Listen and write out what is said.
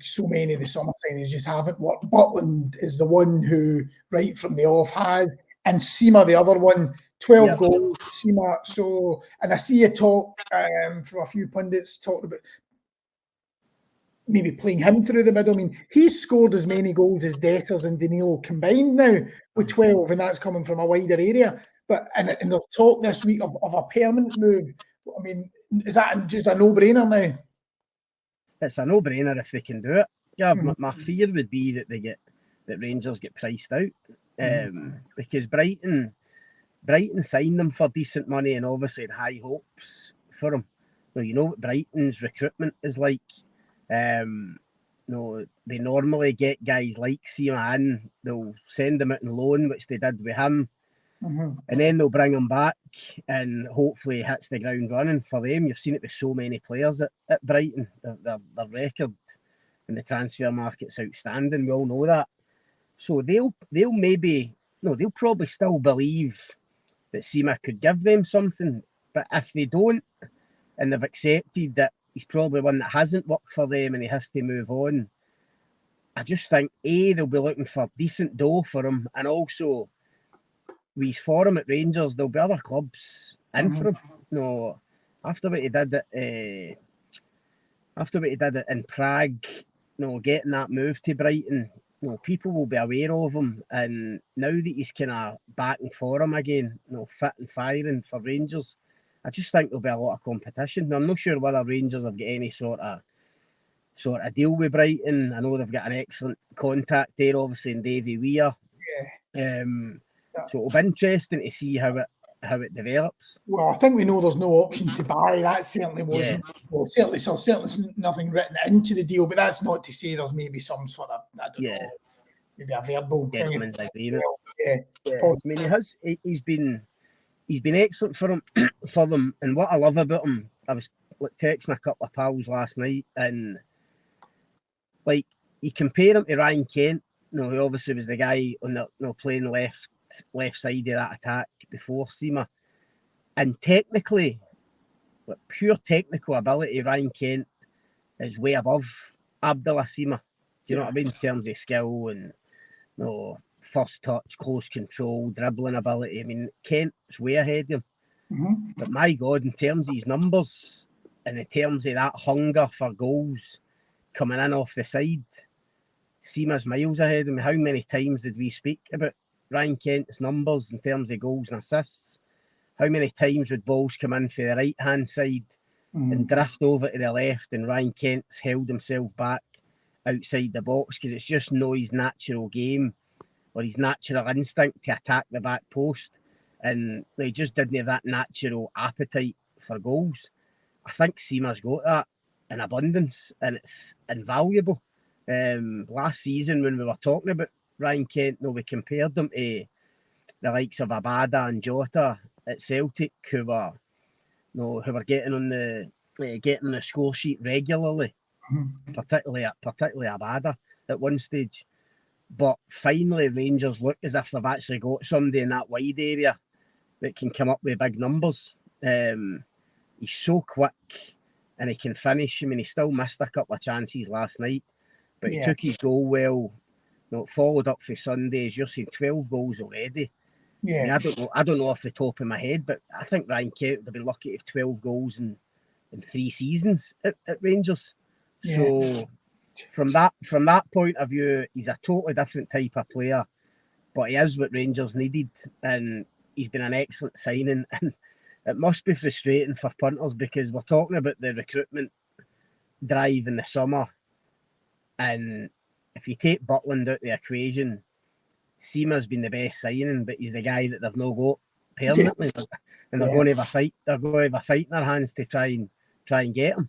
so many of the summer signings just haven't worked. Butland is the one who, right from the off, has, and Sima the other one. 12 goals, Sima. So, and I see a talk from a few pundits talking about maybe playing him through the middle. I mean, he's scored as many goals as Dessers and Danilo combined now with 12, and that's coming from a wider area. But and there's talk this week of a permanent move. I mean, is that just a no-brainer now? It's a no-brainer if they can do it. Yeah, my fear would be that Rangers get priced out because Brighton signed them for decent money and obviously had high hopes for him. Well, you know what Brighton's recruitment is like. They normally get guys like Sima in, they'll send them out on loan, which they did with him, and then they'll bring him back and hopefully hits the ground running for them. You've seen it with so many players at Brighton. Their record in the transfer market's outstanding. We all know that. So they'll probably still believe that Sima could give them something, but if they don't and they've accepted that he's probably one that hasn't worked for them and he has to move on, I just think they'll be looking for decent dough for him, and also with his form at Rangers, there'll be other clubs in for him. After what he did in Prague, getting that move to Brighton, people will be aware of him, and now that he's kind of back and form again, fit and firing for Rangers, I just think there'll be a lot of competition. I'm not sure whether Rangers have got any sort of deal with Brighton. I know they've got an excellent contact there, obviously, in Davy Weir. So it'll be interesting to see how it develops. Well, I think we know there's no option to buy. That certainly wasn't. Well, certainly nothing written into the deal, but that's not to say there's maybe some sort of, I don't know, maybe a verbal gentleman's agreement. I mean, he's been excellent for them. And what I love about him, I was texting a couple of pals last night, and like you compare him to Ryan Kent, who obviously was the guy on the playing left side of that attack before Sima. And technically, pure technical ability, Ryan Kent is way above Abdallah Sima. Do you know what I mean? In terms of skill and first touch, close control, dribbling ability. I mean, Kent's way ahead of him. But my God, in terms of his numbers and in terms of that hunger for goals coming in off the side, Sima's miles ahead of him. How many times did we speak about Ryan Kent's numbers in terms of goals and assists? How many times would balls come in for the right-hand side and drift over to the left, and Ryan Kent's held himself back outside the box because it's just not his natural game or his natural instinct to attack the back post, and he just didn't have that natural appetite for goals. I think Sima's got that in abundance, and it's invaluable. Last season when we were talking about Ryan Kent, we compared him to the likes of Abada and Jota at Celtic, who were getting on the score sheet regularly, particularly Abada at one stage. But finally, Rangers look as if they've actually got somebody in that wide area that can come up with big numbers. He's so quick and he can finish. I mean, he still missed a couple of chances last night, but he took his goal well. Followed up for Sunday, as you're seeing, 12 goals already. I mean, I don't know off the top of my head, but I think Ryan Kent would have been lucky to have 12 goals in 3 seasons at Rangers. So from that point of view, he's a totally different type of player, but he is what Rangers needed, and he's been an excellent signing. And it must be frustrating for punters because we're talking about the recruitment drive in the summer, and if you take Butland out of the equation, Sima's been the best signing, but he's the guy that they've not got permanently, and they're going to have a fight. They're going to have a fight in their hands to try and get him.